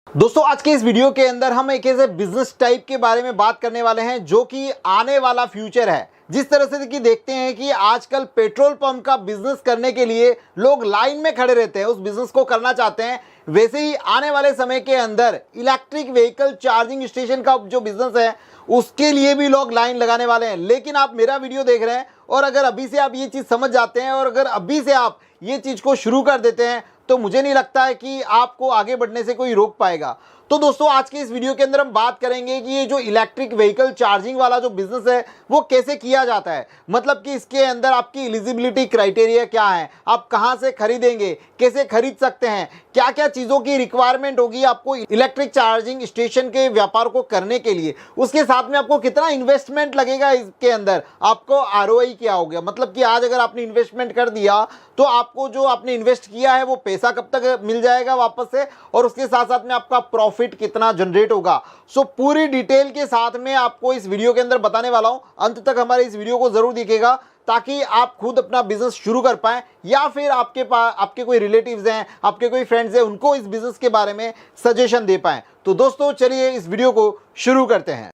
दोस्तों आज के इस वीडियो के अंदर हम एक ऐसे बिजनेस टाइप के बारे में बात करने वाले हैं जो कि आने वाला फ्यूचर है। जिस तरह से कि देखते हैं कि आजकल पेट्रोल पंप का बिजनेस करने के लिए लोग लाइन में खड़े रहते हैं, उस बिजनेस को करना चाहते हैं। वैसे ही आने वाले समय के अंदर इलेक्ट्रिक व्हीकल चार्जिंग स्टेशन का जो बिजनेस है उसके लिए भी लोग लाइन लगाने वाले हैं। लेकिन आप मेरा वीडियो देख रहे हैं और अगर अभी से आप ये चीज़ समझ जाते हैं और अगर अभी से आप ये चीज़ को शुरू कर देते हैं तो मुझे नहीं लगता है कि आपको आगे बढ़ने से कोई रोक पाएगा। तो दोस्तों आज के इस वीडियो के अंदर हम बात करेंगे कि ये जो इलेक्ट्रिक व्हीकल चार्जिंग वाला जो बिजनेस है वो कैसे किया जाता है, मतलब कि इसके अंदर आपकी एलिजिबिलिटी क्राइटेरिया क्या है, आप कहां से खरीदेंगे, कैसे खरीद सकते हैं, क्या क्या चीज़ों की रिक्वायरमेंट होगी आपको इलेक्ट्रिक चार्जिंग स्टेशन के व्यापार को करने के लिए, उसके साथ में आपको कितना इन्वेस्टमेंट लगेगा, इसके अंदर आपको आरओआई क्या हो गया, मतलब कि आज अगर आपने इन्वेस्टमेंट कर दिया तो आपको जो आपने इन्वेस्ट किया है वो पैसा कब तक मिल जाएगा वापस से, और उसके साथ साथ में आपका प्रॉफिट कितना जनरेट होगा। सो पूरी डिटेल के साथ में आपको इस वीडियो के अंदर बताने वाला हूं। अंत तक हमारे इस वीडियो को जरूर देखिएगा ताकि आप खुद अपना बिजनेस शुरू कर पाएं या फिर आपके पास आपके कोई रिलेटिव्स हैं, आपके कोई फ्रेंड्स हैं, उनको इस बिजनेस के बारे में सजेशन दे पाएं। तो दोस्तों चलिए इस वीडियो को शुरू करते हैं।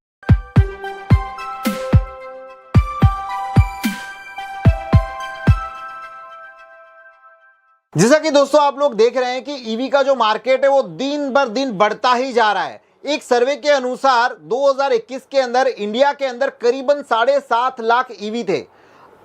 जैसा कि दोस्तों आप लोग देख रहे हैं कि ईवी का जो मार्केट है वो दिन बर दिन बढ़ता ही जा रहा है। एक सर्वे के अनुसार 2021 के अंदर इंडिया के अंदर करीबन 7.5 लाख ईवी थे।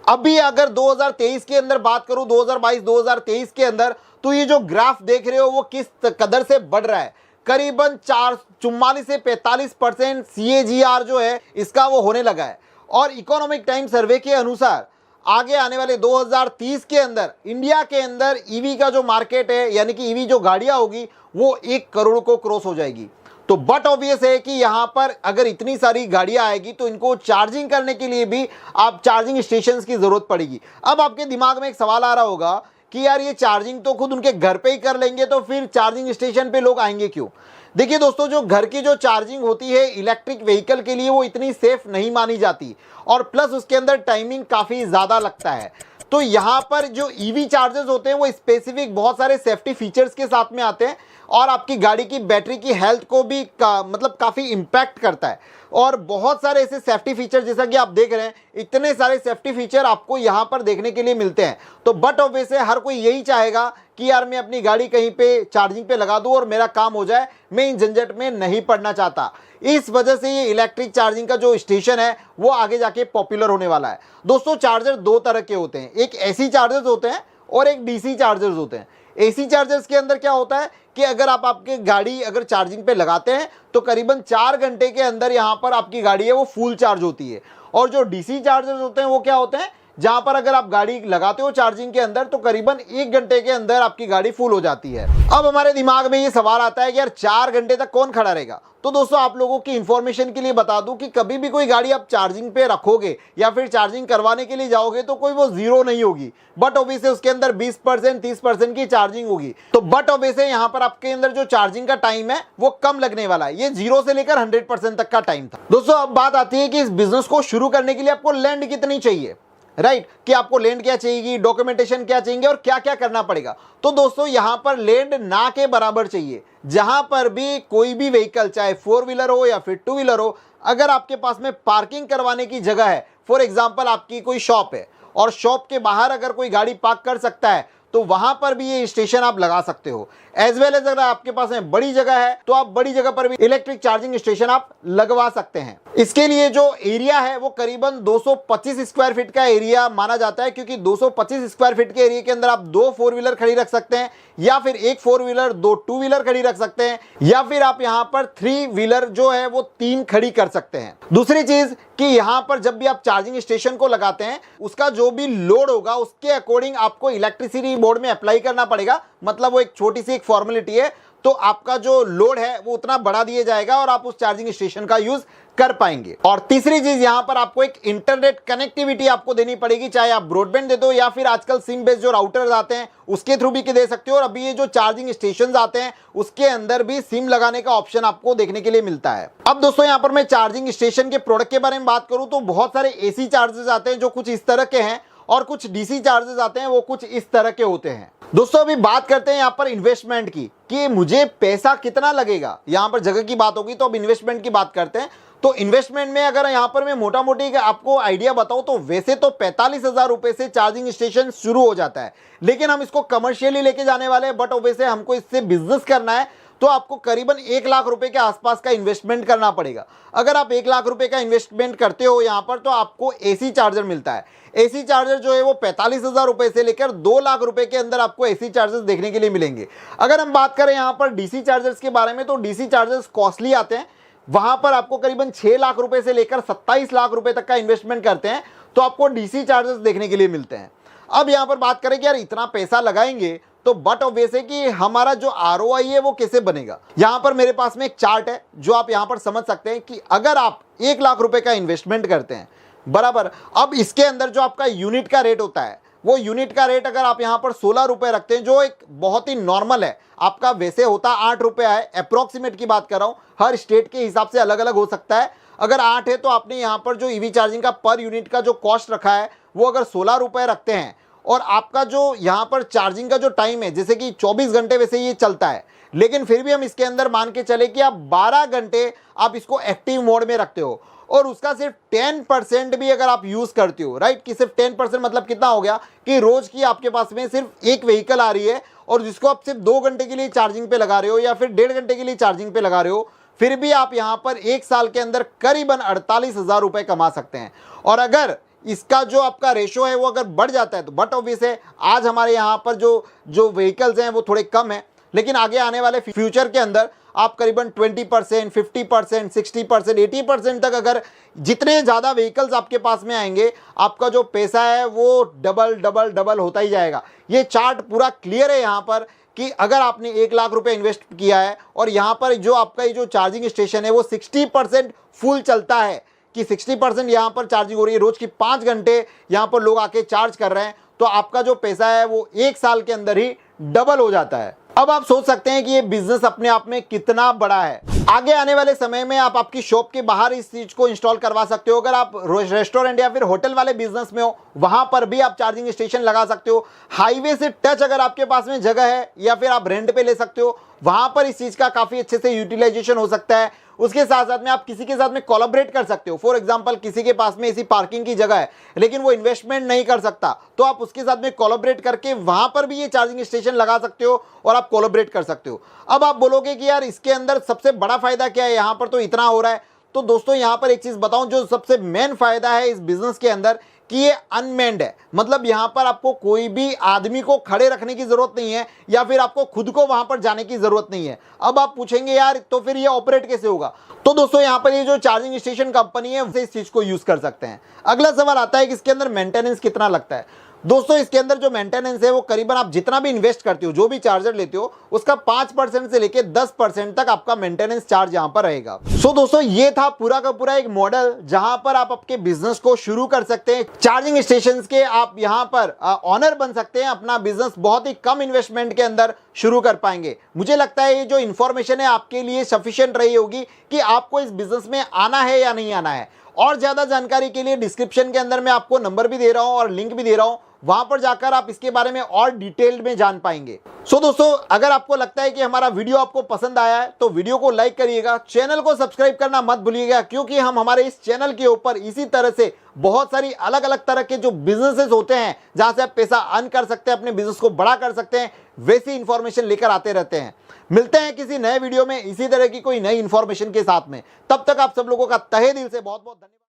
अभी अगर 2023 के अंदर बात करूं, 2022-2023 के अंदर, तो ये जो ग्राफ देख रहे हो वो किस कदर से बढ़ रहा है। करीबन 44 से 45% CAGR जो है इसका वो होने लगा है। और इकोनॉमिक टाइम सर्वे के अनुसार आगे आने वाले 2030 के अंदर इंडिया के अंदर ईवी का जो मार्केट है, यानी कि ईवी जो गाड़ियां होगी वो 1 करोड़ को क्रॉस हो जाएगी। तो बट ऑब्वियस है कि यहां पर अगर इतनी सारी गाड़ियां आएगी तो इनको चार्जिंग करने के लिए भी आप चार्जिंग स्टेशंस की जरूरत पड़ेगी। अब आपके दिमाग में एक सवाल आ रहा होगा कि यार ये चार्जिंग तो खुद उनके घर पे ही कर लेंगे, तो फिर चार्जिंग स्टेशन पे लोग आएंगे क्यों? देखिए दोस्तों, जो घर की जो चार्जिंग होती है इलेक्ट्रिक व्हीकल के लिए वो इतनी सेफ नहीं मानी जाती, और प्लस उसके अंदर टाइमिंग काफ़ी ज़्यादा लगता है। तो यहाँ पर जो ईवी चार्जर्स होते हैं वो स्पेसिफिक बहुत सारे सेफ्टी फीचर्स के साथ में आते हैं और आपकी गाड़ी की बैटरी की हेल्थ को भी मतलब काफ़ी इम्पैक्ट करता है। और बहुत सारे ऐसे सेफ्टी फीचर, जैसा कि आप देख रहे हैं, इतने सारे सेफ्टी फीचर आपको यहाँ पर देखने के लिए मिलते हैं। तो बट ऑब्वियसली हर कोई यही चाहेगा कि यार मैं अपनी गाड़ी कहीं पे चार्जिंग पे लगा दूं और मेरा काम हो जाए, मैं इन झंझट में नहीं पड़ना चाहता। इस वजह से ये इलेक्ट्रिक चार्जिंग का जो स्टेशन है वो आगे जाके पॉपुलर होने वाला है। दोस्तों चार्जर दो तरह के होते हैं, एक एसी चार्जर्स होते हैं और एक डीसी चार्जर्स होते हैं। एसी चार्जर्स के अंदर क्या होता है कि अगर आप आपके गाड़ी अगर चार्जिंग पे लगाते हैं तो करीबन 4 घंटे के अंदर यहाँ पर आपकी गाड़ी है वो फुल चार्ज होती है। और जो डीसी चार्जर्स होते हैं वो क्या होते हैं, जहां पर अगर आप गाड़ी लगाते हो चार्जिंग के अंदर तो करीबन 1 घंटे के अंदर आपकी गाड़ी फुल हो जाती है। अब हमारे दिमाग में ये सवाल आता है कि यार 4 घंटे तक कौन खड़ा रहेगा? तो दोस्तों आप लोगों की इंफॉर्मेशन के लिए बता दूं कि कभी भी कोई गाड़ी आप चार्जिंग पे रखोगे या फिर चार्जिंग करवाने के लिए जाओगे तो कोई वो जीरो नहीं होगी, बट ऑब्वियसली उसके अंदर 20% 30% की चार्जिंग होगी। तो बट ऑब्वियसली यहाँ पर आपके अंदर जो चार्जिंग का टाइम है वो कम लगने वाला है। ये 0 से लेकर 100% तक का टाइम था। दोस्तों अब बात आती है कि इस बिजनेस को शुरू करने के लिए आपको लैंड कितनी चाहिए, राइट, कि आपको लैंड क्या चाहिए, डॉक्यूमेंटेशन क्या चाहिए और क्या क्या करना पड़ेगा। तो दोस्तों यहां पर लैंड ना के बराबर चाहिए। जहां पर भी कोई भी व्हीकल, चाहे 4 व्हीलर हो या फिर 2 व्हीलर हो, अगर आपके पास में पार्किंग करवाने की जगह है, फॉर एग्जांपल आपकी कोई शॉप है और शॉप के बाहर अगर कोई गाड़ी पार्क कर सकता है तो वहां पर भी ये स्टेशन आप लगा सकते हो। एज वेल एज अगर आपके पास में बड़ी जगह है तो आप बड़ी जगह पर भी इलेक्ट्रिक चार्जिंग स्टेशन आप लगवा सकते हैं। इसके लिए जो एरिया है वो करीबन 225 स्क्वायर फीट का एरिया माना जाता है, क्योंकि 225 स्क्वायर फीट के एरिया के अंदर आप 2 4 व्हीलर खड़ी रख सकते हैं या फिर 1 4 व्हीलर 2 2 व्हीलर खड़ी रख सकते हैं, या फिर आप यहां पर 3 व्हीलर जो है वो 3 खड़ी कर सकते हैं। दूसरी चीज कि यहां पर जब भी आप चार्जिंग स्टेशन को लगाते हैं उसका जो भी लोड होगा उसके अकॉर्डिंग आपको इलेक्ट्रिसिटी बोर्ड में अप्लाई करना पड़ेगा। मतलब वो एक छोटी सी एक फॉर्मेलिटी है, तो आपका जो लोड है वो उतना बढ़ा दिया जाएगा और आप उस चार्जिंग स्टेशन का यूज कर पाएंगे। और तीसरी चीज यहां पर आपको एक इंटरनेट कनेक्टिविटी आपको देनी पड़ेगी, चाहे आप ब्रॉडबैंड दे दो या फिर आजकल सिम बेस्ड जो राउटर्स आते हैं उसके थ्रू भी दे सकते हो। और अभी ये जो चार्जिंग स्टेशन आते हैं उसके अंदर भी सिम लगाने का ऑप्शन आपको देखने के लिए मिलता है। अब दोस्तों यहां पर मैं चार्जिंग स्टेशन के प्रोडक्ट के बारे में बात करूं तो बहुत सारे एसी चार्जर्स आते हैं जो कुछ इस तरह के हैं और कुछ डीसी चार्जेस आते हैं, वो कुछ इस तरह के होते हैं। दोस्तों अभी बात करते हैं यहाँ पर इन्वेस्टमेंट की, कि मुझे पैसा कितना लगेगा। यहाँ पर जगह की बात होगी तो अब इन्वेस्टमेंट की बात करते हैं। तो इन्वेस्टमेंट में अगर यहाँ पर मैं मोटा मोटी आपको आइडिया बताऊं तो वैसे तो 45,000 रुपए से चार्जिंग स्टेशन शुरू हो जाता है, लेकिन हम इसको कमर्शियली लेके जाने वाले हैं, बट वैसे हमको इससे बिजनेस करना है तो आपको करीबन 1 लाख रुपए के आसपास का इन्वेस्टमेंट करना पड़ेगा। अगर आप 1 लाख रुपए का इन्वेस्टमेंट करते हो यहाँ पर तो आपको एसी चार्जर मिलता है। एसी चार्जर जो है वो 45,000 रुपए से लेकर 2 लाख रुपए के अंदर आपको एसी चार्जर्स देखने के लिए मिलेंगे। अगर हम बात करें यहाँ पर डीसी चार्जर्स के बारे में, तो डीसी चार्जर्स कॉस्टली आते हैं, वहां पर आपको करीबन 6 लाख रुपए से लेकर 27 लाख रुपए तक का इन्वेस्टमेंट करते हैं तो आपको डीसी चार्जर्स देखने के लिए मिलते हैं। अब यहां पर बात करें कि यार इतना पैसा लगाएंगे तो बट ऑब्वियस है कि हमारा जो आरओआई है वो कैसे बनेगा। यहां पर मेरे पास में एक चार्ट है जो आप यहां पर समझ सकते हैं कि अगर आप 1 लाख रुपए का इन्वेस्टमेंट करते हैं बराबर, अब इसके अंदर जो आपका यूनिट का रेट होता है वो यूनिट का रेट अगर आप यहां पर 16 रुपए रखते हैं, जो एक बहुत ही नॉर्मल है, आपका वैसे होता 8 रुपए है, अप्रोक्सीमेट की बात कर रहा हूं, हर स्टेट के हिसाब से अलग अलग हो सकता है। अगर 8 है तो आपने यहां पर जो ईवी चार्जिंग का पर यूनिट का जो कॉस्ट रखा है वो अगर 16 रुपए रखते हैं, और आपका जो यहां पर चार्जिंग का जो टाइम है जैसे कि 24 घंटे वैसे ये चलता है, लेकिन फिर भी हम इसके अंदर मान के चले कि आप 12 घंटे आप इसको एक्टिव मोड में रखते हो और उसका सिर्फ 10% भी अगर आप यूज करते हो, राइट, कि सिर्फ 10% मतलब कितना हो गया कि रोज की आपके पास में सिर्फ एक व्हीकल आ रही है और जिसको आप सिर्फ 2 घंटे के लिए चार्जिंग पे लगा रहे हो या फिर 1.5 घंटे के लिए चार्जिंग पे लगा रहे हो, फिर भी आप यहां पर 1 साल के अंदर करीबन 48,000 रुपए कमा सकते हैं। और अगर इसका जो आपका रेशो है वो अगर बढ़ जाता है तो बट ऑब्वियस है आज हमारे यहाँ पर जो व्हीकल्स हैं वो थोड़े कम है, लेकिन आगे आने वाले फ्यूचर के अंदर आप करीबन 20%, 50%, 60%, 80% तक अगर जितने ज़्यादा व्हीकल्स आपके पास में आएंगे आपका जो पैसा है वो डबल डबल डबल होता ही जाएगा। ये चार्ट पूरा क्लियर है यहाँ पर कि अगर आपने 1 लाख रुपए इन्वेस्ट किया है और यहाँ पर जो आपका ये जो चार्जिंग स्टेशन है वो 60% फुल चलता है, कि 60% यहाँ पर चार्जिंग हो रही है, रोज की 5 घंटे यहाँ पर लोग आके चार्ज कर रहे हैं, तो आपका जो पैसा है वो 1 साल के अंदर ही डबल हो जाता है। अब आप सोच सकते हैं कि ये बिजनेस अपने आप में कितना बड़ा है। आगे आने वाले समय में आप आपकी शॉप के बाहर इस चीज को इंस्टॉल करवा सकते हो। अगर आप रेस्टोरेंट या फिर होटल वाले बिजनेस में हो वहां पर भी आप चार्जिंग स्टेशन लगा सकते हो। हाईवे से टच अगर आपके पास में जगह है या फिर आप रेंट पे ले सकते हो, वहां पर इस चीज का काफी अच्छे से यूटिलाइजेशन हो सकता है। उसके साथ साथ में आप किसी के साथ में कोलैबोरेट कर सकते हो। फॉर एग्जांपल किसी के पास में ऐसी पार्किंग की जगह है लेकिन वो इन्वेस्टमेंट नहीं कर सकता, तो आप उसके साथ में कोलैबोरेट करके वहां पर भी ये चार्जिंग स्टेशन लगा सकते हो और आप कोलैबोरेट कर सकते हो। अब आप बोलोगे कि यार इसके अंदर सबसे बड़ा फायदा क्या है, यहां पर तो इतना हो रहा है। तो दोस्तों यहां पर एक चीज बताऊं, जो सबसे मेन फायदा है इस बिजनेस के अंदर कि ये अनमेन्ड है, मतलब यहां पर आपको कोई भी आदमी को खड़े रखने की जरूरत नहीं है या फिर आपको खुद को वहां पर जाने की जरूरत नहीं है। अब आप पूछेंगे यार तो फिर ये ऑपरेट कैसे होगा, तो दोस्तों यहां पर ये जो चार्जिंग स्टेशन कंपनी है उसे इस चीज को यूज कर सकते हैं। अगला सवाल आता है कि इसके अंदर मेंटेनेंस कितना लगता है। दोस्तों इसके अंदर जो मेंटेनेंस है वो करीबन आप जितना भी इन्वेस्ट करते हो, जो भी चार्जर लेते हो, उसका 5% से लेके 10% तक आपका मेंटेनेंस चार्ज यहां पर रहेगा। सो दोस्तों ये था पूरा का पूरा एक मॉडल जहां पर आप आपके बिजनेस को शुरू कर सकते हैं। चार्जिंग स्टेशंस के आप यहां पर ऑनर बन सकते हैं, अपना बिजनेस बहुत ही कम इन्वेस्टमेंट के अंदर शुरू कर पाएंगे। मुझे लगता है ये जो इन्फॉर्मेशन है आपके लिए सफिशिएंट रही होगी कि आपको इस बिजनेस में आना है या नहीं आना है। और ज्यादा जानकारी के लिए डिस्क्रिप्शन के अंदर मैं आपको नंबर भी दे रहा हूं और लिंक भी दे रहा हूं, वहां पर जाकर आप इसके बारे में और डिटेल्ड में जान पाएंगे। सो दोस्तों अगर आपको लगता है कि हमारा वीडियो आपको पसंद आया है तो वीडियो को लाइक करिएगा, चैनल को सब्सक्राइब करना मत भूलिएगा, क्योंकि हम हमारे इस चैनल के ऊपर इसी तरह से बहुत सारी अलग अलग तरह के जो बिजनेसेस होते हैं जहां से आप पैसा अर्न कर सकते हैं, अपने बिजनेस को बड़ा कर सकते हैं, वैसी इंफॉर्मेशन लेकर आते रहते हैं। मिलते हैं किसी नए वीडियो में इसी तरह की कोई नई इंफॉर्मेशन के साथ में। तब तक आप सब लोगों का तहे दिल से बहुत बहुत धन्यवाद।